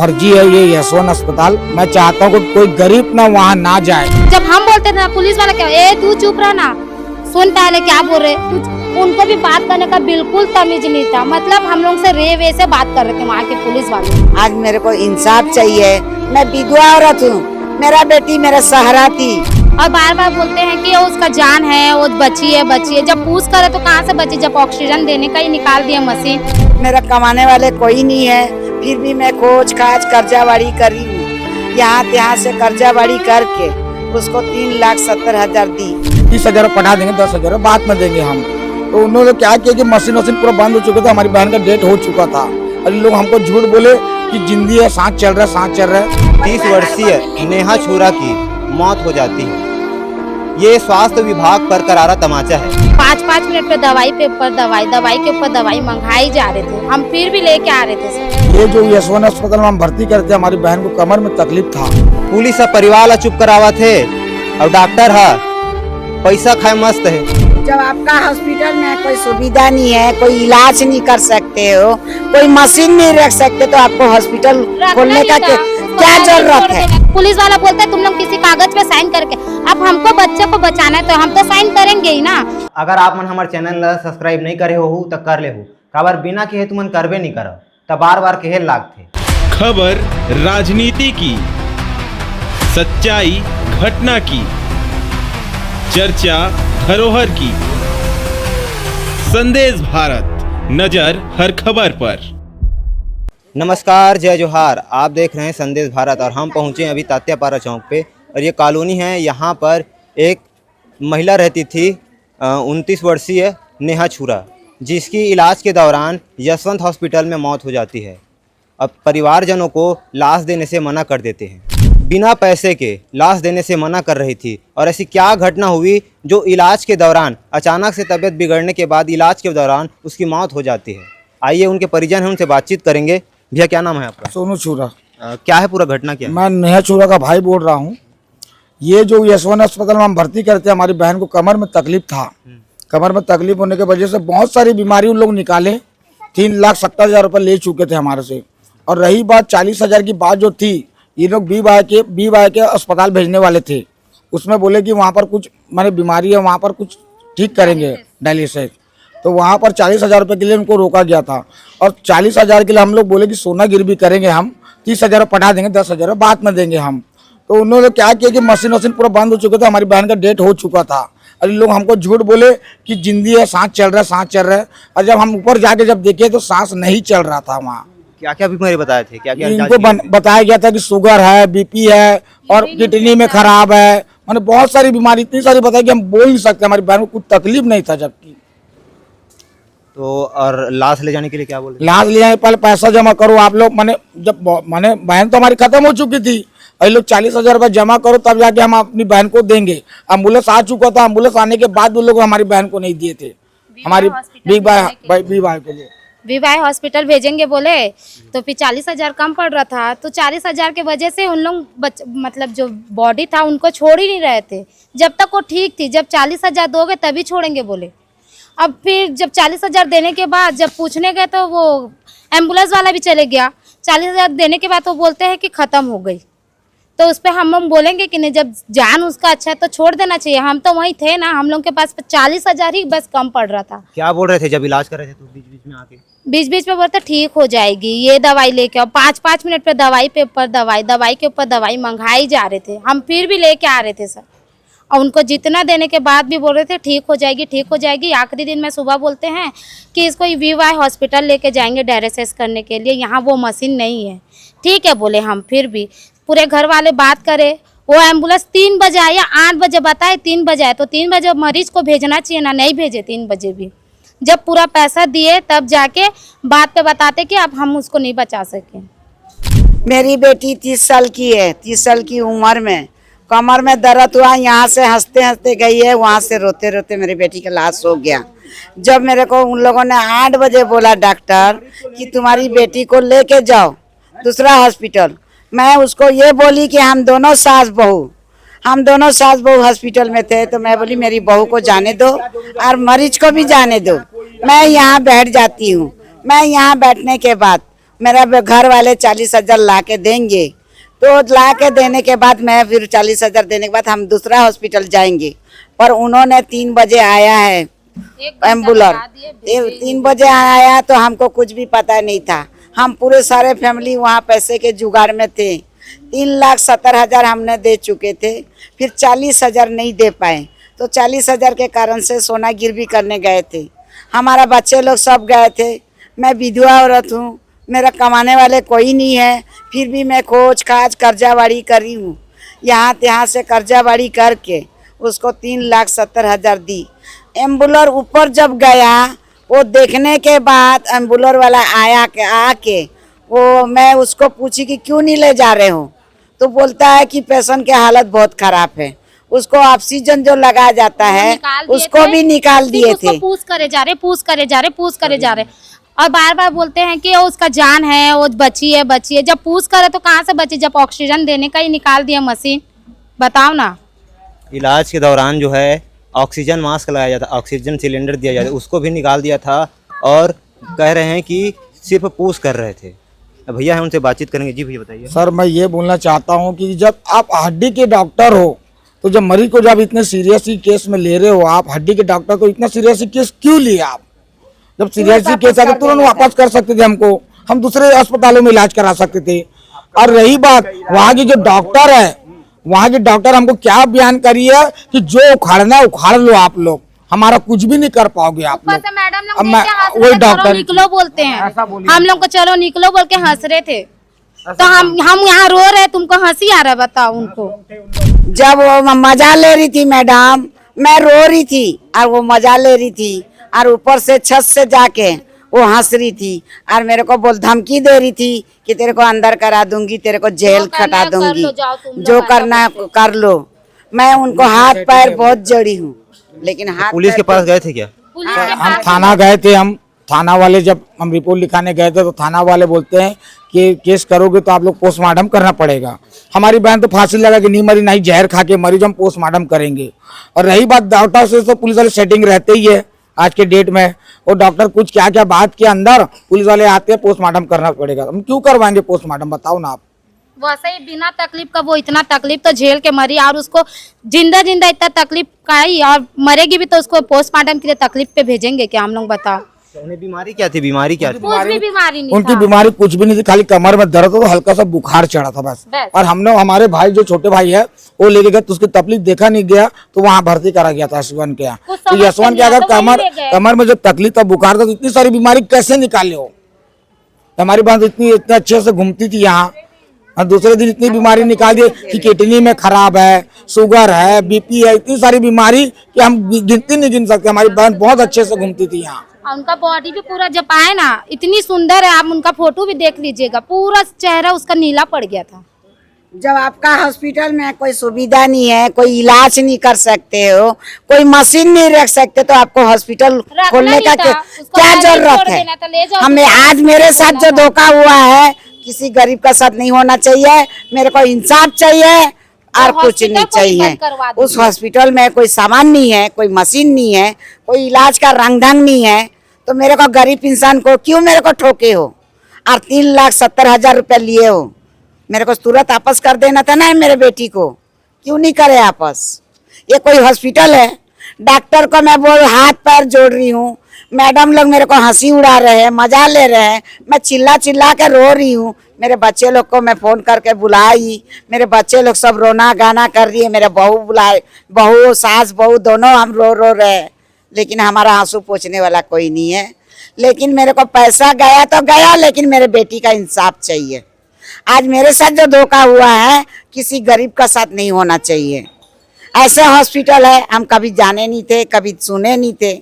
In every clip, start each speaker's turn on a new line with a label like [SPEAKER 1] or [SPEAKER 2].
[SPEAKER 1] फर्जी है ये यशवंत अस्पताल। मैं चाहता हूँ कि कोई गरीब ना वहाँ ना जाए।
[SPEAKER 2] जब हम बोलते थे ना पुलिस वाला क्या, ए तू चुप रहा ना, सुन पहले क्या बोल रहे। उनको भी बात करने का बिल्कुल तमीज नहीं था। मतलब हम लोग से रे वे से बात कर रहे थे वहाँ के पुलिस वाले।
[SPEAKER 3] आज मेरे को इंसाफ चाहिए। मैं विधवा औरत हूँ, मेरा बेटी मेरा सहारा थी।
[SPEAKER 2] और बार बार बोलते हैं कि उसका जान है, वो बची है। जब पूछ करे तो कहाँ से बची, जब ऑक्सीजन देने का ही निकाल दिया मशीन।
[SPEAKER 3] मेरा कमाने वाले कोई नहीं है, फिर भी मैं खोज खाज कर्जावाड़ी करी हूँ। यहाँ से कर्जावाड़ी करके उसको 3,70,000 दी।
[SPEAKER 1] 30,000 पढ़ा देंगे, 10,000 बाद में देंगे हम। तो उन्होंने क्या किया कि मशीन पूरा बंद हो चुका था, हमारी बहन का डेट हो चुका था और लोग हमको झूठ बोले कि जिंदगी है, सांस चल रहा है।
[SPEAKER 4] 30 वर्षीय नेहा छूरा की मौत हो जाती है। ये स्वास्थ्य विभाग पर करारा तमाचा है।
[SPEAKER 2] 5-5 मिनट पे दवाई के ऊपर दवाई मंगाई जा रहे थे, हम फिर भी लेके आ रहे थे सर।
[SPEAKER 1] ये जो यशवंत अस्पताल में हम भर्ती करते, हमारी बहन को कमर में तकलीफ था।
[SPEAKER 4] पुलिस और परिवार ला चुप करावा थे और डॉक्टर है पैसा खाए मस्त है।
[SPEAKER 3] जब आपका हॉस्पिटल में कोई सुविधा नहीं है, कोई इलाज नहीं कर सकते हो, कोई मशीन नहीं रख सकते, तो आपको हॉस्पिटल खोलने का क्या जरूरत है?
[SPEAKER 2] पुलिस वाला बोलता है तुम लोग किसी कागज पे साइन करके। अब हमको बच्चे को बचाना है तो हम तो साइन करेंगे ही ना।
[SPEAKER 4] अगर आप मन हमारे चैनल ला सब्सक्राइब नहीं करे हो तो कर ले हो, काबर बिना कहे तुमन करबे नहीं करो तो बार बार कहे लागथे।
[SPEAKER 5] खबर राजनीति की, सच्चाई घटना की, चर्चा धरोहर की। संदेश भारत, नजर हर खबर पर।
[SPEAKER 4] नमस्कार, जय जोहार। आप देख रहे हैं संदेश भारत और हम पहुंचे अभी तात्यापारा चौक पे और ये कॉलोनी है। यहाँ पर एक महिला रहती थी 29 वर्षीय नेहा छूरा, जिसकी इलाज के दौरान यशवंत हॉस्पिटल में मौत हो जाती है। अब परिवारजनों को लाश देने से मना कर देते हैं, बिना पैसे के लाश देने से मना कर रही थी। और ऐसी क्या घटना हुई जो इलाज के दौरान अचानक से तबीयत बिगड़ने के बाद इलाज के दौरान उसकी मौत हो जाती है। आइए उनके परिजन हैं, उनसे बातचीत करेंगे। भैया क्या नाम है आपका?
[SPEAKER 1] सोनू छूरा।
[SPEAKER 4] क्या है पूरा घटना क्या है?
[SPEAKER 1] मैं नेहा छूरा का भाई बोल रहा हूँ। ये जो यशवंत अस्पताल में हम भर्ती करते, हमारी बहन को कमर में तकलीफ था। कमर में तकलीफ होने की वजह से बहुत सारी बीमारी उन लोग निकाले। 3,70,000 रुपये ले चुके थे हमारे से। और रही बात 40,000 की बात जो थी, ये लोग बी वाई के अस्पताल भेजने वाले थे। उसमें बोले कि वहाँ पर कुछ माने बीमारी है, वहाँ पर कुछ ठीक करेंगे डायलिसिस। तो वहाँ पर 40,000 रुपये के लिए उनको रोका गया था। और 40,000 के लिए हम लोग बोले कि सोना गिरवी करेंगे हम, 30,000 पढ़ा देंगे, 10,000 बाद में देंगे हम। तो उन्होंने क्या किया कि मशीन पूरा बंद हो चुका था, हमारी बहन का डेट हो चुका था और लोग हमको झूठ बोले कि जिंदगी है, सांस चल रहा है। और जब हम ऊपर जाके जब देखे तो सांस नहीं चल रहा था वहाँ।
[SPEAKER 4] क्या क्या बीमारी बताए थे? क्या क्या
[SPEAKER 1] इनको बताया गया था कि शुगर है, बीपी है और किडनी में खराब है। मैंने बहुत सारी बीमारी, इतनी सारी बताई कि हम बोल नहीं सकते। हमारी बहन को कुछ तकलीफ नहीं था। जबकि
[SPEAKER 4] तो और लाश ले जाने के लिए क्या बोले?
[SPEAKER 1] लाश ले जाने पहले पैसा जमा करो आप लोग। मैंने बहन तो हमारी खत्म हो चुकी थी, ये लोग 40,000 रुपये जमा करो तब जाके हम अपनी बहन को देंगे। एम्बुलेंस आ चुका था, एम्बुलेंस आने के बाद वो लोग हमारी बहन को नहीं दिए थे। हमारी
[SPEAKER 2] वीवाई हॉस्पिटल भेजेंगे बोले तो फिर 40,000 कम पड़ रहा था। तो 40,000 के वजह से उन लोग मतलब जो बॉडी था उनको छोड़ ही नहीं रहे थे जब तक वो ठीक थी। जब 40,000 दोगे तभी छोड़ेंगे बोले। अब फिर जब 40,000 देने के बाद जब पूछने गए तो वो एम्बुलेंस वाला भी चले गया। 40,000 देने के बाद वो बोलते हैं कि ख़त्म हो गई। तो उस पर हम बोलेंगे कि नहीं, जब जान उसका अच्छा है तो छोड़ देना चाहिए। हम तो वहीं थे ना, हम लोग के पास 40,000 ही बस कम पड़ रहा था।
[SPEAKER 4] क्या बोल रहे थे जब इलाज कर रहे थे तो बीच बीच में आके?
[SPEAKER 2] बीच में बोलते ठीक हो जाएगी, ये दवाई लेके आओ। 5-5 मिनट पे दवाई के ऊपर दवाई मंगाई जा रहे थे, हम फिर भी लेके आ रहे थे सर। और उनको जितना देने के बाद भी बोल रहे थे ठीक हो जाएगी। आखिरी दिन में सुबह बोलते हैं कि इसको वीवाई हॉस्पिटल लेके जाएंगे डायलिसिस करने के लिए, यहाँ वो मशीन नहीं है। ठीक है बोले हम। फिर भी पूरे घर वाले बात करे। वो एम्बुलेंस 3 बजे आए या 8 बजे बताए, 3 बजे आए। तो 3 बजे मरीज को भेजना चाहिए ना, नहीं भेजे 3 बजे भी। जब पूरा पैसा दिए तब जाके बात पे बताते कि अब हम उसको नहीं बचा सके।
[SPEAKER 3] मेरी बेटी 30 साल की है, 30 साल की उम्र में कमर में दर्द हुआ। यहाँ से हंसते हंसते गई है, वहाँ से रोते रोते मेरी बेटी का लाश हो गया। जब मेरे को उन लोगों ने 8 बजे बोला डॉक्टर कि तुम्हारी बेटी को लेके जाओ दूसरा हॉस्पिटल, मैं उसको ये बोली कि हम दोनों सास बहू हॉस्पिटल में थे। तो मैं बोली मेरी बहू को जाने दो और मरीज को भी जाने दो, मैं यहाँ बैठ जाती हूँ। मैं यहाँ बैठने के बाद मेरा घर वाले 40,000 ला के देंगे, तो ला के देने के बाद मैं फिर 40,000 देने के बाद हम दूसरा हॉस्पिटल जाएंगे। पर उन्होंने 3 बजे आया है एम्बुलेंस, 3 बजे आया तो हमको कुछ भी पता नहीं था। हम पूरे सारे फैमिली वहाँ पैसे के जुगाड़ में थे। 3,70,000 हमने दे चुके थे, फिर 40,000 नहीं दे पाए, तो 40,000 के कारण से सोना गिरवी करने गए थे। हमारा बच्चे लोग सब गए थे। मैं विधवा औरत हूँ, मेरा कमाने वाले कोई नहीं है, फिर भी मैं खोज खाज कर्जाबाड़ी करी हूँ। यहाँ त्यहाँ से कर्जाबाड़ी करके उसको 3,70,000 दी। एम्बुलेंस ऊपर जब गया, वो देखने के बाद एम्बुलेंस वाला आया के आके वो मैं उसको पूछी कि क्यों नहीं ले जा रहे हो, तो बोलता है कि पेशेंट की हालत बहुत खराब है, उसको ऑक्सीजन जो लगाया जाता है उसको भी निकाल दिए थे।
[SPEAKER 2] पूछ करे जा रहे और बार बार बोलते हैं कि वो उसका जान है, वो बची है। जब पूछ करे तो कहाँ से बची, जब ऑक्सीजन देने का ही निकाल दिया मशीन। बताओ ना।
[SPEAKER 4] इलाज के दौरान जो है ऑक्सीजन मास्क लगाया जाता, ऑक्सीजन सिलेंडर दिया जाता, उसको भी निकाल दिया था और कह रहे हैं कि सिर्फ पूछ कर रहे थे। भैया है, उनसे बातचीत करेंगे। जी भैया बताइए।
[SPEAKER 1] सर मैं ये बोलना चाहता हूँ कि जब आप हड्डी के डॉक्टर हो, तो जब मरीज को जब इतने सीरियस केस में ले रहे हो आप, हड्डी के डॉक्टर को इतना सीरियस केस क्यों लिए आप? जब सीरियस केस आता तुरंत वापस कर सकते थे हमको, हम दूसरे अस्पतालों में इलाज करा सकते थे। और रही बात वहाँ की जो डॉक्टर है, वहाँ के डॉक्टर हमको क्या बयान करी है कि जो उखाड़ना है उखाड़ लो आप लोग, हमारा कुछ भी नहीं कर पाओगे आप लोग।
[SPEAKER 2] मैडम
[SPEAKER 1] वही डॉक्टर
[SPEAKER 2] निकलो बोलते हैं, हम लोग को चलो निकलो बोल के हंस रहे थे, तो हम यहाँ रो रहे, तुमको हंसी आ रहा है? बताओ उनको।
[SPEAKER 3] जब वो मजा ले रही थी मैडम, मैं रो रही थी और वो मजा ले रही थी, और ऊपर से छत से जाके वो हंस रही थी और मेरे को बोल धमकी दे रही थी कि तेरे को अंदर करा दूंगी, तेरे को जेल खटा दूंगी, जो करना कर लो। मैं उनको हाथ पैर बहुत जड़ी हूँ, लेकिन हाथ
[SPEAKER 4] पुलिस के पास गए थे क्या?
[SPEAKER 1] हम थाना गए थे। हम थाना वाले जब हम रिपोर्ट लिखाने गए थे तो थाना वाले बोलते हैं कि केस करोगे तो आप लोग पोस्टमार्टम करना पड़ेगा। हमारी बहन तो फांसी लगा के नहीं मरी, नहीं जहर खा के मरी, जो हम पोस्टमार्टम करेंगे। और रही बात डॉक्टर से, तो पुलिस वाले सेटिंग रहते ही है आज के डेट में। और डॉक्टर कुछ क्या क्या बात के अंदर पुलिस वाले आते हैं, पोस्टमार्टम करना पड़ेगा। हम क्यों करवाएंगे पोस्टमार्टम, बताओ ना आप।
[SPEAKER 2] वैसे ही बिना तकलीफ का वो इतना तकलीफ तो झेल के मरी, और उसको जिंदा इतना तकलीफ का ही, और मरेगी भी तो उसको पोस्टमार्टम के लिए तकलीफ पे भेजेंगे क्या हम लोग? बताओ।
[SPEAKER 4] उन्हें बीमारी क्या थी? बीमारी क्या थी?
[SPEAKER 2] कुछ भी बीमारी नहीं
[SPEAKER 1] उनकी
[SPEAKER 2] था।
[SPEAKER 1] बीमारी कुछ भी नहीं थी, खाली कमर में दर्द हो, हल्का सा बुखार चढ़ा था बस। और हमने हमारे भाई जो छोटे भाई है वो लेके गए, तो उसकी तकलीफ देखा नहीं गया, तो वहाँ भर्ती करा गया था यशवंत के यहाँ। तो यशवंत के अगर कमर में जो तकलीफ था, बुखार था, तो इतनी सारी बीमारी कैसे निकाले हो? हमारी बात इतने अच्छे से घूमती थी यहाँ, और दूसरे दिन इतनी बीमारी निकाल दी कि किडनी में खराब है, शुगर है, बीपी है, इतनी सारी बीमारी कि हम गिनती नहीं गिन सकते। हमारी बहन बहुत अच्छे से घूमती थी यहाँ।
[SPEAKER 2] उनका बॉडी भी पूरा जब आए ना, इतनी सुंदर है, आप उनका फोटो भी देख लीजिएगा, पूरा चेहरा उसका नीला पड़ गया था।
[SPEAKER 3] जब आपका हॉस्पिटल में कोई सुविधा नहीं है, कोई इलाज नहीं कर सकते हो, कोई मशीन नहीं रख सकते, तो आपको हॉस्पिटल खोलने का क्या जरूरत है? हमें आज मेरे साथ जो धोखा हुआ है, किसी गरीब का साथ नहीं होना चाहिए। मेरे को इंसाफ चाहिए और कुछ नहीं चाहिए। उस हॉस्पिटल में कोई सामान नहीं है, कोई मशीन नहीं है, कोई इलाज का रंग ढंग नहीं है, तो मेरे को गरीब इंसान को क्यों मेरे को ठोके हो और 3,70,000 रुपये लिए हो? मेरे को तुरंत वापस कर देना था ना मेरे बेटी को, क्यों नहीं करे वापस? ये कोई हॉस्पिटल है? डॉक्टर को मैं बोल हाथ पैर जोड़ रही हूँ, मैडम लोग मेरे को हंसी उड़ा रहे हैं, मजा ले रहे हैं, मैं चिल्ला चिल्ला के रो रही हूँ। मेरे बच्चे लोग को मैं फोन करके बुलाई, मेरे बच्चे लोग सब रोना गाना कर रही है, मेरे बहू बुलाए, बहू सास बहू दोनों हम रो रहे हैं, लेकिन हमारा आंसू पोंछने वाला कोई नहीं है। लेकिन मेरे को पैसा गया तो गया, लेकिन मेरे बेटी का इंसाफ चाहिए। आज मेरे साथ जो धोखा हुआ है, किसी गरीब का साथ नहीं होना चाहिए। ऐसे हॉस्पिटल है हम कभी जाने नहीं थे, कभी सुने नहीं थे,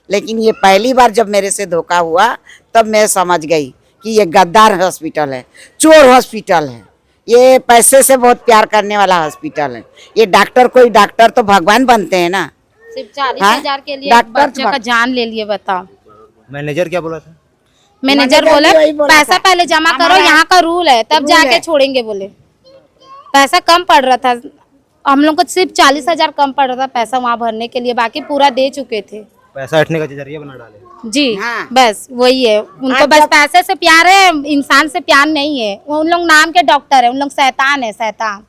[SPEAKER 3] लेकिन ये पहली बार जब मेरे से धोखा हुआ तब मैं समझ गई कि ये गद्दार हॉस्पिटल है, चोर हॉस्पिटल है, ये पैसे से बहुत प्यार करने वाला हॉस्पिटल है। ये डॉक्टर, कोई डॉक्टर तो भगवान बनते हैं ना,
[SPEAKER 2] सिर्फ 40,000 के लिए बच्चे का जान ले लिए। बताओ।
[SPEAKER 4] मैनेजर क्या बोला था?
[SPEAKER 2] मैनेजर बोले पैसा पहले जमा करो, यहाँ का रूल है, तब जाके छोड़ेंगे। बोले पैसा कम पड़ रहा था, हम लोग को सिर्फ 40,000 कम पड़ रहा था पैसा वहाँ भरने के लिए, बाकी पूरा दे चुके थे।
[SPEAKER 4] पैसा हटने का जरिया बना डाले।
[SPEAKER 2] जी
[SPEAKER 3] हाँ।
[SPEAKER 2] बस वही है उनको,
[SPEAKER 3] आज
[SPEAKER 2] बस
[SPEAKER 3] जब-
[SPEAKER 2] पैसे से प्यार है, इंसान से प्यार नहीं है। वो उन लोग नाम के डॉक्टर है, उन लोग शैतान है, शैतान।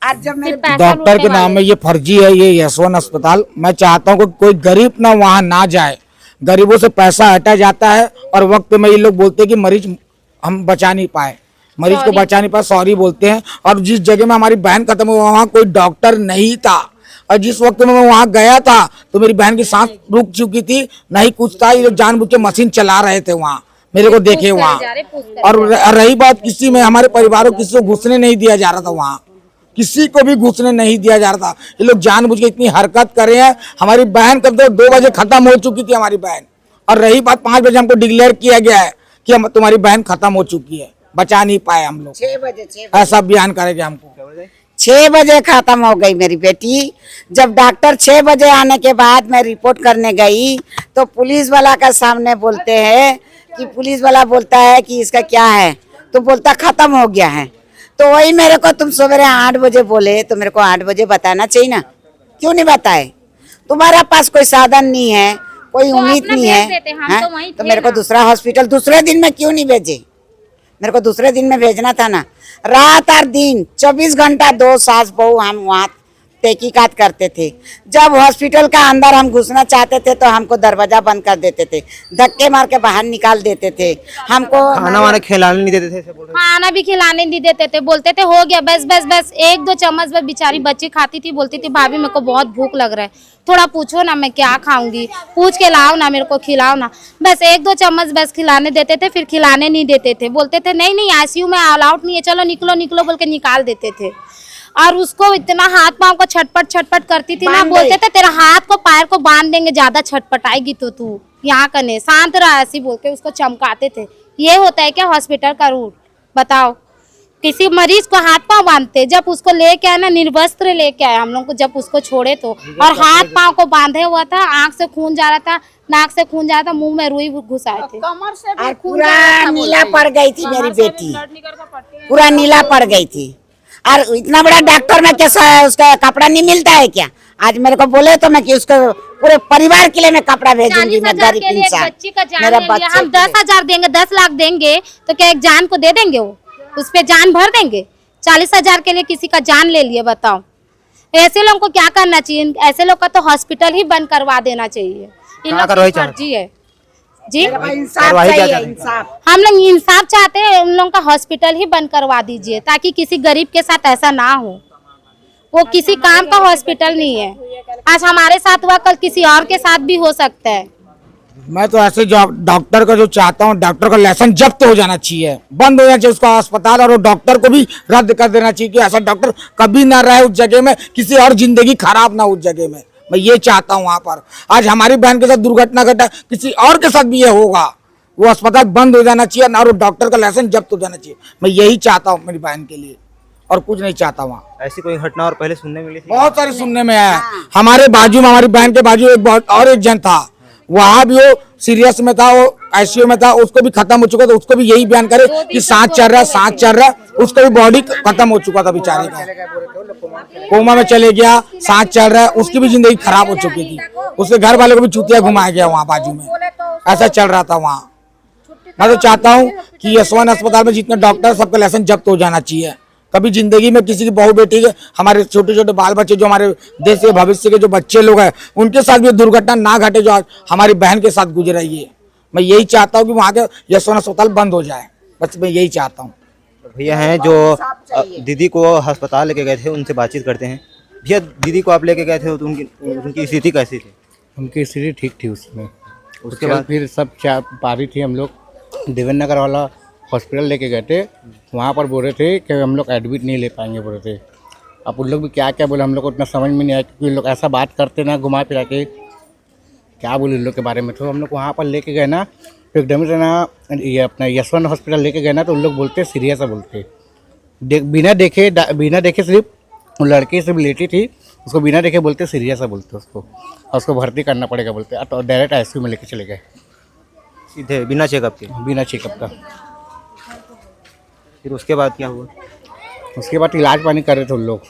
[SPEAKER 3] आज जब मेरे
[SPEAKER 2] सिर्फ पैसा
[SPEAKER 1] डॉक्टर के
[SPEAKER 2] लूटने
[SPEAKER 1] नाम में
[SPEAKER 2] वाले।
[SPEAKER 1] ये फर्जी है, ये यशवंत अस्पताल। मैं चाहता हूँ कि कोई गरीब ना वहाँ ना जाए, गरीबों से पैसा हटा जाता है और वक्त में ये लोग बोलते हैं कि मरीज हम बचा नहीं पाए, मरीज को
[SPEAKER 2] Sorry।
[SPEAKER 1] बचा नहीं पाए, सॉरी बोलते हैं। और जिस जगह में हमारी बहन खत्म हुई वहाँ कोई डॉक्टर नहीं था, और जिस वक्त में मैं वहाँ गया था तो मेरी बहन की सांस रुक चुकी थी, नहीं कुछ था। ये लोग जानबूझ के मशीन चला रहे थे वहाँ, मेरे को देखे वहाँ। और रही बात किसी में, हमारे परिवारों किसी को घुसने नहीं दिया जा रहा था वहाँ, किसी को भी घुसने नहीं दिया जा रहा था। ये लोग जानबूझ के इतनी हरकत कर रहे हैं। हमारी बहन कब तक 2 बजे खत्म हो चुकी थी हमारी बहन, और रही बात 5 बजे हमको डिक्लेयर किया गया है कि हम तुम्हारी बहन खत्म हो चुकी है, बचा नहीं पाए हम लोग।
[SPEAKER 3] 6 बजे
[SPEAKER 1] ऐसा बयान करेंगे हमको।
[SPEAKER 3] 6 बजे खत्म हो गई मेरी बेटी। जब डॉक्टर 6 बजे आने के बाद मैं रिपोर्ट करने गई तो पुलिस वाला का सामने बोलते हैं कि पुलिस वाला बोलता है कि इसका क्या है, तो बोलता खत्म हो गया है। तो वही मेरे को तुम सवेरे 8 बजे बोले तो मेरे को 8 बजे बताना चाहिए ना, क्यों नहीं बताए? तुम्हारा पास कोई साधन नहीं है, कोई
[SPEAKER 2] तो
[SPEAKER 3] उम्मीद
[SPEAKER 2] अपना
[SPEAKER 3] नहीं
[SPEAKER 2] भेज
[SPEAKER 3] है,
[SPEAKER 2] देते, हम
[SPEAKER 3] हैं?
[SPEAKER 2] तो वहीं
[SPEAKER 3] तो
[SPEAKER 2] थे
[SPEAKER 3] मेरे को
[SPEAKER 2] ना।
[SPEAKER 3] दूसरा हॉस्पिटल दूसरे दिन में क्यों नहीं भेजे? मेरे को दूसरे दिन में भेजना था ना। रात और दिन 24 घंटा 2 सास बहू हम वहाँ तहकीकात करते थे। जब हॉस्पिटल का अंदर हम घुसना चाहते थे तो हमको दरवाजा बंद कर देते थे, धक्के मार के बाहर निकाल देते थे हमको।
[SPEAKER 4] खाना वाना खिलाने नहीं देते थे, ऐसे बोल रहे
[SPEAKER 2] खाना भी खिलाने नहीं देते थे, बोलते थे हो गया बस बस बस, 1-2 चम्मच बस। बेचारी बच्ची खाती थी, बोलती थी भाभी मेरे को बहुत भूख लग रहा है, थोड़ा पूछो ना मैं क्या खाऊंगी, पूछ के लाओ ना, मेरे को खिलाओ ना। बस 1-2 चम्मच बस खिलाने देते थे, फिर खिलाने नहीं देते थे, बोलते थे नहीं नहीं आईसीयू में अलाउड नहीं है, चलो निकलो निकलो बोल के निकाल देते थे। और उसको इतना हाथ पाँव को छटपट करती थी ना,
[SPEAKER 3] बांध
[SPEAKER 2] बोलते
[SPEAKER 3] दे।
[SPEAKER 2] थे तेरा हाथ को पैर को बांध देंगे, ज्यादा छटपटाएगी तो तू यहाँ कने शांत रहा, ऐसी बोल के उसको चमकाते थे। ये होता है क्या हॉस्पिटल का रूट? बताओ, किसी मरीज को हाथ पाँव बांधते, जब उसको लेके आए ना, निर्वस्त्र लेके आए हम लोग को, जब उसको छोड़े तो, और हाथ पाँव को बांधे हुआ था, आंख से खून जा रहा था, नाक से खून जा रहा था, मुंह में रुई घुसाए थे।
[SPEAKER 3] और पूरा नीला पड़ गई थी मेरी बेटी, पूरा नीला पड़ गई थी। और इतना बड़ा डॉक्टर में कैसा है, उसका कपड़ा नहीं मिलता है क्या? आज मेरे को बोले तो मैं कि उसको पूरे परिवार के लिए मैं कपड़ा भेजूंगी, मैं
[SPEAKER 2] 40,000
[SPEAKER 3] गरीब
[SPEAKER 2] के लिए एक
[SPEAKER 3] इंसान,
[SPEAKER 2] बच्ची का जान
[SPEAKER 3] मेरा
[SPEAKER 2] ले लिया,
[SPEAKER 3] बच्चे
[SPEAKER 2] हम
[SPEAKER 3] के लिए।
[SPEAKER 2] 10,000 देंगे, 10 लाख देंगे तो क्या एक जान को दे देंगे? वो उस पे जान भर देंगे? 40,000 के लिए किसी का जान ले लिए, बताओ। ऐसे लोगों को क्या करना चाहिए? ऐसे लोग का तो हॉस्पिटल ही बंद करवा देना चाहिए। इन लोग
[SPEAKER 4] करवाई
[SPEAKER 2] की फर्जी है जी।
[SPEAKER 3] इंसाफ
[SPEAKER 4] कार्रवाई क्या
[SPEAKER 3] चाहिए,
[SPEAKER 4] चाहते हैं?
[SPEAKER 3] इंसाफ।
[SPEAKER 2] हम लोग इंसाफ चाहते हैं, उन लोगों का हॉस्पिटल ही बंद करवा दीजिए, ताकि किसी गरीब के साथ ऐसा ना हो। वो किसी काम का हॉस्पिटल नहीं है। आज हमारे साथ हुआ, कल किसी और के साथ भी हो सकता है।
[SPEAKER 1] मैं तो ऐसे जो डॉक्टर का जो चाहता हूँ, डॉक्टर का लाइसेंस जब्त हो जाना चाहिए, बंद हो जाना चाहिए उसका अस्पताल, और वो डॉक्टर को भी रद्द कर देना चाहिए कि ऐसा डॉक्टर कभी ना रहे उस जगह में, किसी और जिंदगी खराब ना उस जगह में। मैं ये चाहता हूँ वहाँ पर। आज हमारी बहन के साथ दुर्घटना घटा, किसी और के साथ भी ये होगा, वो अस्पताल बंद हो जाना चाहिए ना, और वो डॉक्टर का लाइसेंस जब्त हो जाना चाहिए। मैं यही चाहता हूँ मेरी बहन के लिए, और कुछ नहीं चाहता वहाँ।
[SPEAKER 4] ऐसी कोई घटना और पहले सुनने मिली थी?
[SPEAKER 1] बहुत सारी सुनने में आया। हमारे बाजू में, हमारी बहन के बाजू एक बहुत और एक जन था, वहाँ भी वो सीरियस में था, वो आईसीयू में था, उसको भी खत्म हो चुका था। उसको भी यही बयान करे कि सांस चल रहा है, सांस चल रहा है, उसका भी बॉडी खत्म हो चुका था बेचारे का, कोमा में चले गया, सांस चल रहा है, उसकी भी जिंदगी खराब हो चुकी थी। उसके घर वालों को भी चूतिया घुमाया गया वहाँ बाजू में, ऐसा चल रहा था वहाँ। मैं तो चाहता हूँ कि यशवंत अस्पताल में जितने डॉक्टर, सबका लाइसेंस जब्त हो जाना चाहिए। कभी जिंदगी में किसी की बहू बेटी के, हमारे छोटे छोटे बाल बच्चे, जो हमारे देश के भविष्य के जो बच्चे लोग हैं, उनके साथ भी दुर्घटना ना घटे जो आज हमारी बहन के साथ गुजर रही है। मैं यही चाहता हूँ कि वहाँ के यशवंत अस्पताल बंद हो जाए, बस मैं यही चाहता हूँ।
[SPEAKER 4] भैया हैं जो दीदी को अस्पताल लेके गए थे, उनसे बातचीत करते हैं। भैया, दीदी को आप लेके गए थे तो उनकी स्थिति कैसी थी?
[SPEAKER 6] उनकी स्थिति ठीक थी उसमें।
[SPEAKER 4] उसके बाद
[SPEAKER 6] फिर सब पारी थी, हम लोग देवेंद्र नगर वाला हॉस्पिटल लेके गए थे। वहाँ पर बोल रहे थे कि हम लोग एडमिट नहीं ले पाएंगे, बोल रहे थे। अब उन लोग भी क्या क्या बोले, हम लोग को इतना समझ में नहीं आया, क्योंकि लोग ऐसा बात करते ना, घुमा फिरा के क्या बोले इन लोग के बारे में। तो हम लोग वहाँ पर लेके गए ना, तो एकदम से ना ये अपना यशवंत हॉस्पिटल लेके गए ना, तो उन लोग बोलते सीरियस है, बोलते बिना देखे सिर्फ वो लड़की सिर्फ लेटी थी, उसको बिना देखे बोलते सीरियस है, बोलते उसको, और उसको भर्ती करना पड़ेगा बोलते, तो डायरेक्ट आईसीयू में लेके चले गए
[SPEAKER 4] सीधे बिना चेकअप के?
[SPEAKER 6] बिना चेकअप का।
[SPEAKER 4] फिर उसके बाद क्या हुआ?
[SPEAKER 6] उसके बाद इलाज पानी कर रहे थे उन लोग।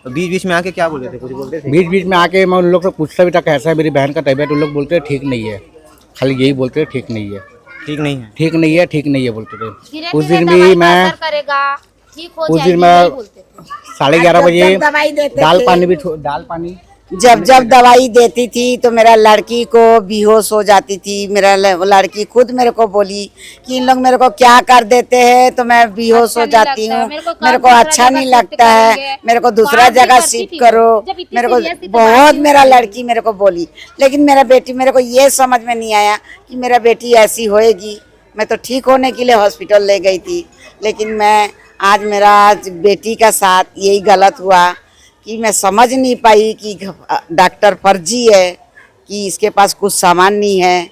[SPEAKER 4] बीच बीच में आके क्या बोलते थे, कुछ बोलते थे?
[SPEAKER 6] बीच बीच में आके मैं उन लोग से पूछता भी था कैसा है मेरी बहन का तबीयत, उन लोग बोलते ठीक नहीं है, खाली यही बोलते हैं ठीक नहीं है,
[SPEAKER 4] ठीक नहीं है।
[SPEAKER 6] ठीक नहीं है, ठीक नहीं है बोलते थे।
[SPEAKER 2] धीरे
[SPEAKER 6] उस
[SPEAKER 2] धीरे
[SPEAKER 6] दिन
[SPEAKER 2] दवाई
[SPEAKER 6] भी
[SPEAKER 2] का
[SPEAKER 6] मैं
[SPEAKER 2] असर करेगा, ठीक हो
[SPEAKER 6] उस
[SPEAKER 2] जाएगी,
[SPEAKER 6] दिन मैं
[SPEAKER 2] यही बोलते थे।
[SPEAKER 6] 11:30 बजे
[SPEAKER 3] दवाई देते
[SPEAKER 6] दाल
[SPEAKER 3] थे।
[SPEAKER 6] पानी भी दाल पानी
[SPEAKER 3] जब जब दवाई देती थी तो मेरा लड़की को बेहोश हो जाती थी। मेरा लड़की खुद मेरे को बोली कि इन लोग मेरे को क्या कर देते हैं तो मैं बेहोश हो जाती हूँ, मेरे को अच्छा नहीं लगता है, मेरे को दूसरा जगह शिफ्ट करो। मेरे को बहुत मेरा लड़की मेरे को बोली, लेकिन मेरा बेटी मेरे को ये समझ में नहीं आया कि मेरा बेटी ऐसी होएगी। मैं तो ठीक होने के लिए हॉस्पिटल ले गई थी, लेकिन मैं आज मेरा बेटी का साथ यही गलत हुआ कि मैं समझ नहीं पाई कि डॉक्टर फर्जी है, कि इसके पास कुछ सामान नहीं है।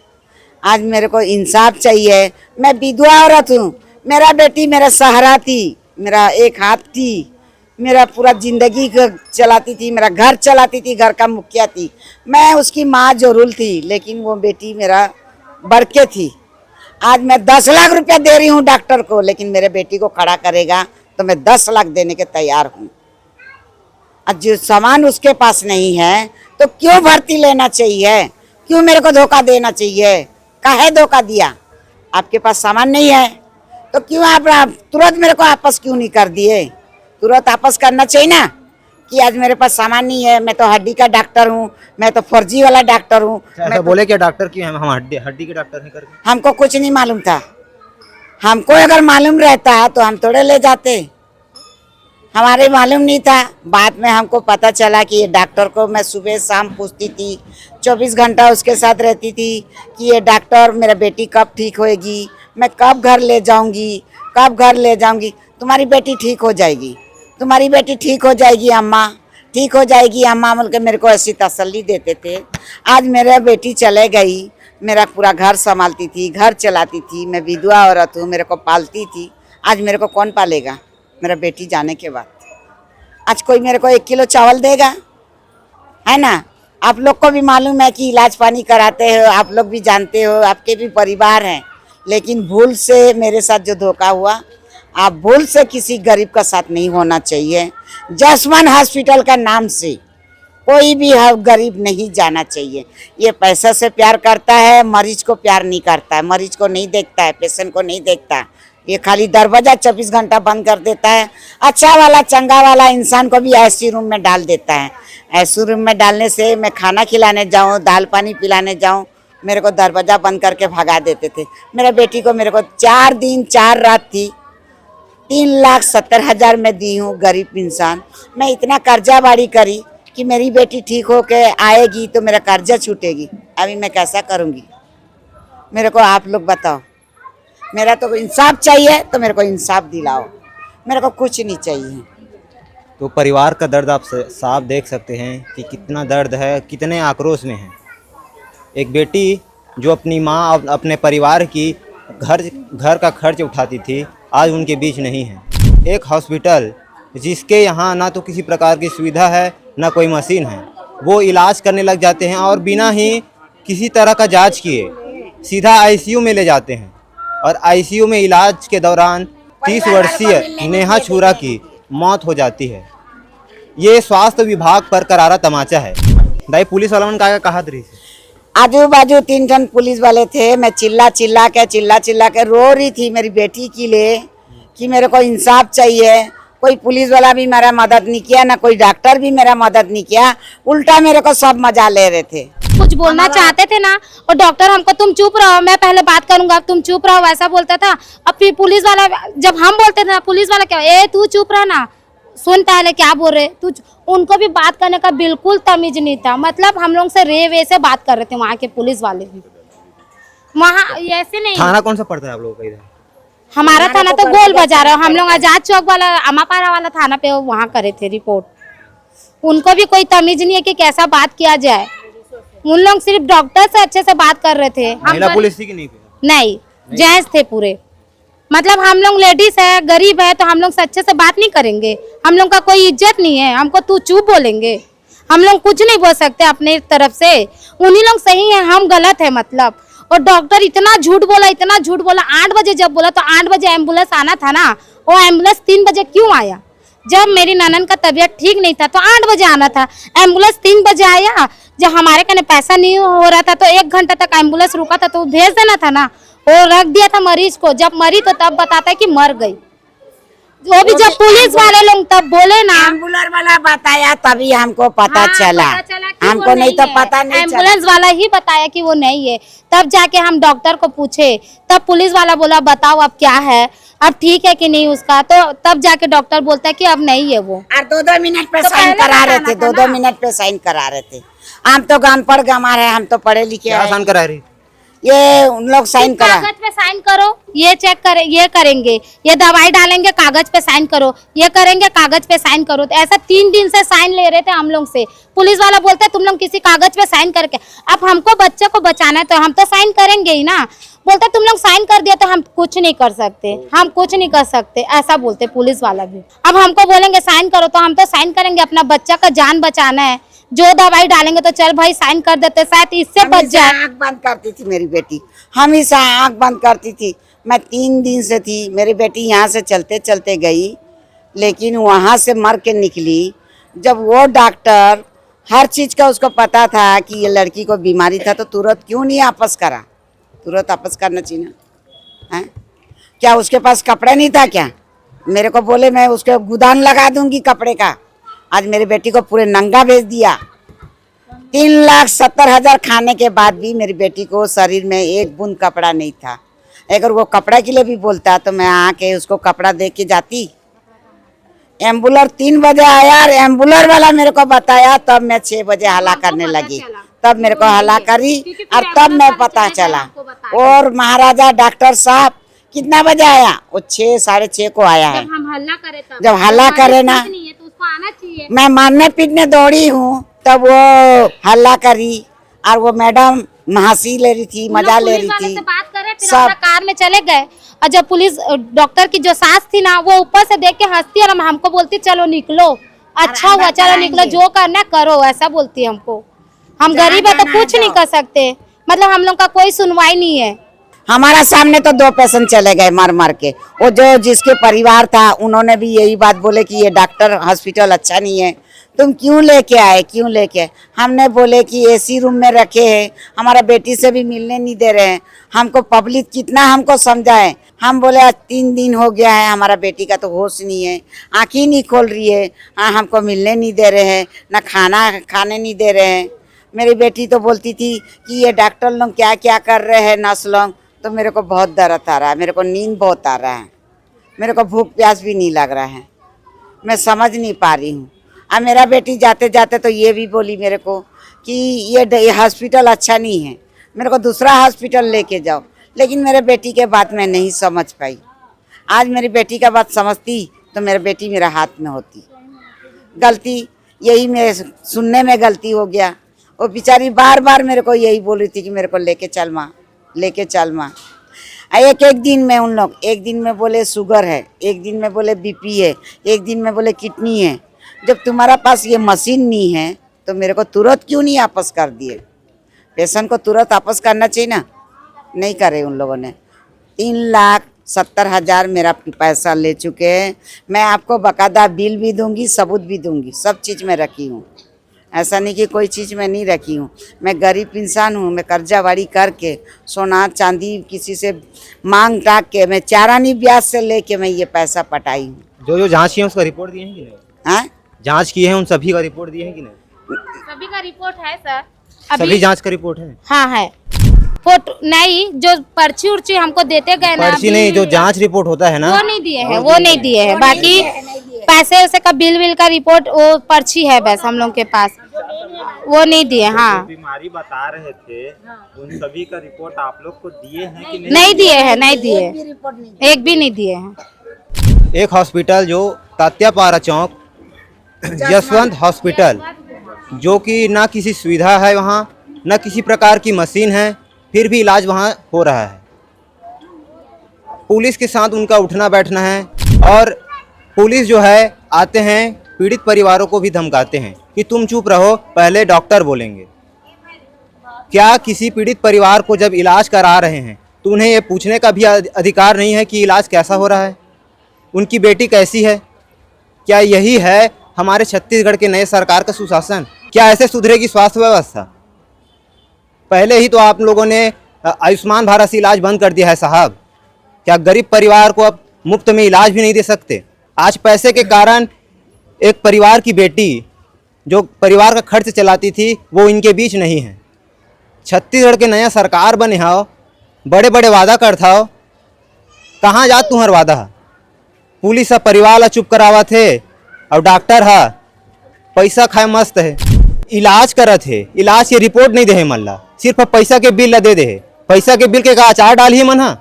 [SPEAKER 3] आज मेरे को इंसाफ चाहिए। मैं विधवा औरत हूँ, मेरा बेटी मेरा सहारा थी, मेरा एक हाथ थी, मेरा पूरा जिंदगी चलाती थी, मेरा घर चलाती थी, घर का मुखिया थी, मैं उसकी माँ जरूर थी, लेकिन वो बेटी मेरा बड़के थी। आज मैं 10 लाख रुपया दे रही हूँ डॉक्टर को, लेकिन मेरे बेटी को खड़ा करेगा तो मैं 10 लाख देने के तैयार हूँ। आज जो सामान उसके पास नहीं है तो क्यों भर्ती लेना चाहिए, क्यों मेरे को धोखा देना चाहिए? काहे धोखा दिया? आपके पास सामान नहीं है तो क्यों आप तुरंत मेरे को आपस क्यों नहीं कर दिए? तुरंत आपस करना चाहिए ना कि आज मेरे पास सामान नहीं है, मैं तो हड्डी का डॉक्टर हूँ, मैं तो फर्जी वाला डॉक्टर हूँ।
[SPEAKER 4] ऐसा बोले क्या डॉक्टर की हम हड्डी के डॉक्टर नहीं करके?
[SPEAKER 3] हमको कुछ नहीं मालूम था। हमको अगर मालूम रहता तो हम थोड़े ले जाते, हमारे मालूम नहीं था। बाद में हमको पता चला कि ये डॉक्टर को मैं सुबह शाम पूछती थी, 24 घंटा उसके साथ रहती थी कि ये डॉक्टर मेरा बेटी कब ठीक होएगी, मैं कब घर ले जाऊंगी, कब घर ले जाऊंगी। तुम्हारी बेटी ठीक हो जाएगी, तुम्हारी बेटी ठीक हो जाएगी अम्मा, ठीक हो जाएगी अम्मा बोल के मेरे को ऐसी तसल्ली देते थे। आज मेरा बेटी चले गई, मेरा पूरा घर संभालती थी, घर चलाती थी, मैं विधवा औरत हूँ, मेरे को पालती थी। आज मेरे को कौन पालेगा मेरा बेटी जाने के बाद? आज कोई मेरे को 1 किलो चावल देगा? है ना? आप लोग को भी मालूम है कि इलाज पानी कराते हो, आप लोग भी जानते हो, आपके भी परिवार हैं, लेकिन भूल से मेरे साथ जो धोखा हुआ, आप भूल से किसी गरीब का साथ नहीं होना चाहिए। जसवन हॉस्पिटल का नाम से कोई भी गरीब नहीं जाना चाहिए। ये पैसा से प्यार करता है, मरीज को प्यार नहीं करता है, मरीज को नहीं देखता है, पेशेंट को नहीं देखता। ये खाली दरवाजा 24 घंटा बंद कर देता है। अच्छा वाला चंगा वाला इंसान को भी ऐसी रूम में डाल देता है। ऐसी रूम में डालने से मैं खाना खिलाने जाऊँ, दाल पानी पिलाने जाऊँ, मेरे को दरवाजा बंद करके भगा देते थे। मेरे बेटी को मेरे को 4 दिन 4 रात थी, 3,70,000 में दी हूँ। गरीब इंसान, मैं इतना कर्जा बाड़ी करी कि मेरी बेटी ठीक होके आएगी तो मेरा कर्जा छूटेगी। अभी मैं कैसा करूँगी? मेरे को आप लोग बताओ। मेरा तो इंसाफ चाहिए तो मेरे को इंसाफ दिलाओ, मेरे को कुछ नहीं चाहिए।
[SPEAKER 4] तो परिवार का दर्द आप साफ देख सकते हैं कि कितना दर्द है, कितने आक्रोश में है। एक बेटी जो अपनी माँ अपने परिवार की घर का खर्च उठाती थी, आज उनके बीच नहीं है। एक हॉस्पिटल जिसके यहाँ ना तो किसी प्रकार की सुविधा है, ना कोई मशीन है, वो इलाज करने लग जाते हैं और बिना ही किसी तरह का जांच किए सीधा आईसीयू में ले जाते हैं। और आईसीयू में इलाज के दौरान 30 वर्षीय नेहा छूरा की मौत हो जाती है। ये स्वास्थ्य विभाग पर करारा तमाचा है। दाई पुलिस वालों ने कहा रही है,
[SPEAKER 3] आजू बाजू 3 टन पुलिस वाले थे। मैं चिल्ला चिल्ला के रो रही थी मेरी बेटी के लिए कि मेरे को इंसाफ चाहिए। कोई पुलिस वाला भी मेरा मदद नहीं किया, ना कोई डॉक्टर भी मेरा मदद नहीं किया, उल्टा मेरे को सब मजा ले रहे थे।
[SPEAKER 2] कुछ बोलना चाहते थे ना, और डॉक्टर हमको तुम चुप रहो, मैं पहले बात करूंगा, तुम चुप रहो, वैसा बोलता था। अब फिर पुलिस वाला जब हम बोलते थे ना, पुलिस वाला क्या, ए तू चुप रहा ना, सुन पहले क्या बोल रहे तू। उनको भी बात करने का बिल्कुल तमीज नहीं था। मतलब हम लोग से रे वे से बात कर रहे थे वहाँ के पुलिस वाले भी। वहाँ ऐसे नहीं।
[SPEAKER 4] थाना कौन सा पड़ता है आप लोगों का इधर?
[SPEAKER 2] हमारा थाना तो गोल बाजार है। हम लोग आजाद चौक वाला अमापारा वाला थाना पे वहाँ करे थे रिपोर्ट। उनको भी कोई तमीज नहीं है कि कैसा बात किया जाए। उन लोग सिर्फ डॉक्टर से अच्छे से बात कर रहे थे।
[SPEAKER 4] महिला पुलिस थी कि
[SPEAKER 2] नहीं, जेंट्स थे पूरे। मतलब हम लोग लेडीज है, गरीब है, तो हम लोग से अच्छे से बात नहीं करेंगे। हम लोग का कोई इज्जत नहीं है, हमको तू चुप बोलेंगे। हम लोग कुछ नहीं बोल सकते अपने तरफ से। उन्हीं लोग सही है, हम गलत है मतलब। और डॉक्टर इतना झूठ बोला, इतना झूठ बोला। 8 बजे जब बोला तो 8 बजे एम्बुलेंस आना था ना, वो एम्बुलेंस 3 बजे क्यों आया? जब मेरी ननन का तबीयत ठीक नहीं था तो 8 बजे आना था, एम्बुलेंस 3 बजे आया। जब हमारे कने पैसा नहीं हो रहा था तो 1 घंटा तक एम्बुलेंस रुका था, तो भेज देना था ना। वो रख दिया था मरीज को, जब मरी तो तब बताता है कि मर गई। वो भी जब पुलिस वाले लोग तब बोले ना,
[SPEAKER 3] एम्बुलेंस वाला बताया तभी हमको पता
[SPEAKER 2] हाँ,
[SPEAKER 3] चला।
[SPEAKER 2] पता चला कि
[SPEAKER 3] हमको
[SPEAKER 2] वो
[SPEAKER 3] नहीं तो
[SPEAKER 2] है।
[SPEAKER 3] पता नहीं चला।
[SPEAKER 2] एम्बुलेंस वाला ही बताया कि वो नहीं है। तब जाके हम डॉक्टर को पूछे, तब पुलिस वाला बोला बताओ अब क्या है, अब ठीक है कि नहीं उसका। तो तब जाके डॉक्टर बोलता है कि अब नहीं है वो।
[SPEAKER 3] और 2-2 मिनट पे
[SPEAKER 2] तो
[SPEAKER 3] साइन
[SPEAKER 2] पहले
[SPEAKER 3] करा रहे
[SPEAKER 2] बताना
[SPEAKER 3] थे,
[SPEAKER 2] था
[SPEAKER 3] 2-2
[SPEAKER 2] ना।
[SPEAKER 3] मिनट पे साइन करा रहे थे। हम तो अनपढ़ गंवार है, हम तो पढ़े लिखे
[SPEAKER 4] क्या
[SPEAKER 3] हैं।
[SPEAKER 4] आसान करा रही?
[SPEAKER 3] ये उन लोग साइन करा।
[SPEAKER 2] कागज पे साइन करो, ये चेक करे, ये करेंगे, ये दवाई डालेंगे, कागज पे साइन करो, ये करेंगे, कागज पे साइन करो। तो ऐसा 3 दिन से साइन ले रहे थे हम लोग से। पुलिस वाला बोलते तुम लोग किसी कागज पे साइन करके, अब हमको बच्चे को बचाना है तो हम तो साइन करेंगे ही ना। बोलते तुम लोग साइन कर दिया तो हम कुछ नहीं कर सकते, हम कुछ नहीं कर सकते, ऐसा बोलते पुलिस वाला भी। अब हमको बोलेंगे साइन करो तो हम तो साइन करेंगे, अपना बच्चा का जान बचाना है। जो दवाई डालेंगे तो चल भाई साइन कर देते, शायद इससे बच जाए।
[SPEAKER 3] आँख बंद करती थी मेरी बेटी, हमेशा आँख बंद करती थी। मैं 3 दिन से थी, मेरी बेटी यहाँ से चलते चलते गई, लेकिन वहाँ से मर के निकली। जब वो डॉक्टर हर चीज़ का उसको पता था कि ये लड़की को बीमारी था, तो तुरंत क्यों नहीं वापस करा? तुरंत वापस करना चाहिए ना। हैं? क्या उसके पास कपड़ा नहीं था क्या? मेरे को बोले मैं उसके गोदान लगा दूंगी कपड़े का। आज मेरी बेटी को पूरे नंगा भेज दिया। 3,70,000 खाने के बाद भी मेरी बेटी को शरीर में एक बूंद कपड़ा नहीं था। अगर वो कपड़ा के लिए भी बोलता तो मैं आके उसको कपड़ा दे के जाती। एम्बुलेंस 3 बजे आया और एम्बुलेंस वाला मेरे को बताया, तब मैं 6 बजे हल्ला करने लगी। तब मेरे को हल्ला करी और तब मैं पता चला। और महाराजा डॉक्टर साहब कितना बजे आया? वो 6, 6:30 को आया है।
[SPEAKER 2] हम हल्ला करे तब,
[SPEAKER 3] जब हल्ला करे ना,
[SPEAKER 2] नहीं है तो उसको आना चाहिए।
[SPEAKER 3] मैं मारने पीटने दौड़ी हूँ, तब वो हल्ला करी और वो मैडम हंसी ले रही थी, मजा ले रही थी।
[SPEAKER 2] बात करे, फिर
[SPEAKER 3] सब।
[SPEAKER 2] अपना कार में चले गए। और जब पुलिस डॉक्टर की जो सास थी ना, वो ऊपर से देख के हंसती और हमको बोलती चलो निकलो, अच्छा हुआ चलो निकलो, जो करना करो, ऐसा बोलती हमको। हम गरीब है तो कुछ नहीं कर सकते, मतलब हम लोग का कोई सुनवाई नहीं है।
[SPEAKER 3] हमारा सामने तो 2 पेशेंट चले गए मार मार के। वो जो जिसके परिवार था उन्होंने भी यही बात बोले कि ये डॉक्टर हॉस्पिटल अच्छा नहीं है, तुम क्यों लेके आए, क्यों लेके आए? हमने बोले कि एसी रूम में रखे हैं, हमारा बेटी से भी मिलने नहीं दे रहे हैं। हमको पब्लिक कितना हमको समझाए। हम बोले आज 3 दिन हो गया है, हमारा बेटी का तो होश नहीं है, आँख ही नहीं खोल रही है। हमको मिलने नहीं दे रहे हैं, ना खाना खाने नहीं दे रहे हैं। मेरी बेटी तो बोलती थी कि ये डॉक्टर लोग क्या क्या कर रहे हैं नर्स लोग। तो मेरे को बहुत दर्द आ रहा है, मेरे को नींद बहुत आ रहा है, मेरे को भूख प्यास भी नहीं लग रहा है, मैं समझ नहीं पा रही हूँ। अब मेरा बेटी जाते जाते तो ये भी बोली मेरे को कि ये हॉस्पिटल अच्छा नहीं है, मेरे को दूसरा हॉस्पिटल लेके जाओ। लेकिन मेरे बेटी के बात मैं नहीं समझ पाई। आज मेरी बेटी का बात समझती तो मेरी बेटी मेरा हाथ में होती। गलती यही मेरे सुनने में गलती हो गया। वो बेचारी बार बार मेरे को यही बोल रही थी कि मेरे को लेके चल माँ, लेके चल माँ। एक दिन में उन लोग एक दिन में बोले शुगर है, एक दिन में बोले बीपी है, एक दिन में बोले किडनी है। जब तुम्हारा पास ये मशीन नहीं है तो मेरे को तुरंत क्यों नहीं वापस कर दिए? पेशेंट को तुरंत वापस करना चाहिए ना, नहीं करे उन लोगों ने। 3,70,000 मेरा पैसा ले चुके हैं। मैं आपको बकायदा बिल भी दूंगी, सबूत भी दूंगी, सब चीज़ में रखी हूँ। ऐसा नहीं कि कोई चीज़ में नहीं रखी हूँ। मैं गरीब इंसान हूँ, मैं कर्जावाड़ी करके सोना चांदी किसी से मांग टाक के मैं चारानी ब्याज से लेके मैं ये पैसा पटाई हूँ।
[SPEAKER 4] जो जांच की है उसका रिपोर्ट दिए हैं कि नहीं?
[SPEAKER 3] हाँ,
[SPEAKER 4] जांच की है उन सभी का रिपोर्ट दिए हैं कि नहीं?
[SPEAKER 2] सभी का रिपोर्ट है सर,
[SPEAKER 4] सभी जांच का रिपोर्ट है?
[SPEAKER 2] हाँ है। फोटो नहीं, जो पर्ची उर्ची हमको देते गए ना,
[SPEAKER 4] पर्ची नहीं, जो जांच रिपोर्ट होता है ना,
[SPEAKER 2] वो नहीं दिए हैं, वो नहीं दिए हैं। बाकी पैसे वैसे का बिल का रिपोर्ट, वो पर्ची है बस हम लोग के पास, वो नहीं दिए। हाँ,
[SPEAKER 7] बीमारी बता रहे थे उन सभी का रिपोर्ट आप लोग को दिए हैं कि
[SPEAKER 2] नहीं दिए हैं, नहीं दिए, एक भी नहीं दिए हैं।
[SPEAKER 4] एक हॉस्पिटल जो तात्यापारा चौक जसवंत हॉस्पिटल, जो कि ना किसी सुविधा है वहाँ, ना किसी प्रकार की मशीन है, फिर भी इलाज वहाँ हो रहा है। पुलिस के साथ उनका उठना बैठना है और पुलिस जो है आते हैं पीड़ित परिवारों को भी धमकाते हैं कि तुम चुप रहो, पहले डॉक्टर बोलेंगे। क्या किसी पीड़ित परिवार को जब इलाज करा रहे हैं तो उन्हें ये पूछने का भी अधिकार नहीं है कि इलाज कैसा हो रहा है, उनकी बेटी कैसी है? क्या यही है हमारे छत्तीसगढ़ के नए सरकार का सुशासन? क्या ऐसे सुधरेगी स्वास्थ्य व्यवस्था? पहले ही तो आप लोगों ने आयुष्मान भारत से इलाज बंद कर दिया है साहब। क्या गरीब परिवार को अब मुफ्त में इलाज भी नहीं दे सकते? आज पैसे के कारण एक परिवार की बेटी जो परिवार का खर्च चलाती थी वो इनके बीच नहीं है। छत्तीसगढ़ के नया सरकार बने हो, बड़े बड़े वादा करता हो, कहाँ जा तुम्हार वादा? पुलिस सब परिवार ला चुप करावा थे और डॉक्टर हा पैसा खाए मस्त है, इलाज करत है, इलाज की रिपोर्ट नहीं दे है मन ला, सिर्फ पैसा के बिल ला दे दे है। पैसा के बिल के का अचार डाल ही मन हा?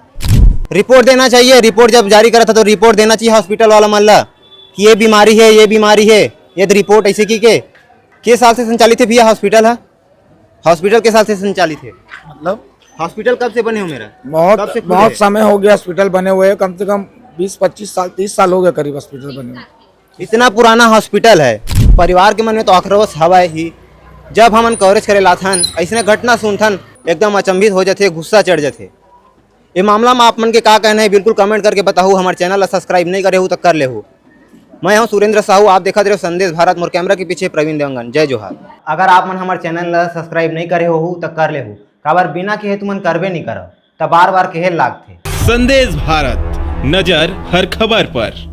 [SPEAKER 4] रिपोर्ट देना चाहिए, रिपोर्ट जब जारी करा था तो रिपोर्ट देना चाहिए हॉस्पिटल वाला मन ला कि ये बीमारी है, ये बीमारी है। ये तो रिपोर्ट ऐसे की के साल से संचालित है भैया हॉस्पिटल? है हॉस्पिटल के साल से संचालित है?
[SPEAKER 1] मतलब
[SPEAKER 4] हॉस्पिटल कब से बने हो मेरा? कब
[SPEAKER 1] बहुत
[SPEAKER 4] से खुले?
[SPEAKER 1] बहुत समय हो गया हॉस्पिटल बने हुए, कम से कम 20-25 साल 30 साल हो गए करीब हॉस्पिटल बने हुए।
[SPEAKER 4] इतना पुराना हॉस्पिटल है, परिवार के मन में तो आक्रोश हवा ही। जब हमन कवरेज करे लाथन ऐसे घटना सुनथन एकदम अचंभित हो जाते, गुस्सा चढ़ जाते। ये मामला में आप मन के का कहना है बिल्कुल कमेंट करके बताओ। हमारे चैनल ला सब्सक्राइब नहीं करे हो तो कर ले हो। मैं हूं सुरेंद्र साहू, आप देखा रहे हो संदेश भारत। मोर कैमरा के पीछे प्रवीण देवंगन। जय जोहार। अगर आप मन हमारे चैनल ला सब्सक्राइब नहीं करे हो तो कर ले हो। काबर बिना कहे तुमन करबे नहीं करो तो बार बार कहे लागथे।
[SPEAKER 5] संदेश भारत, नजर हर खबर पर।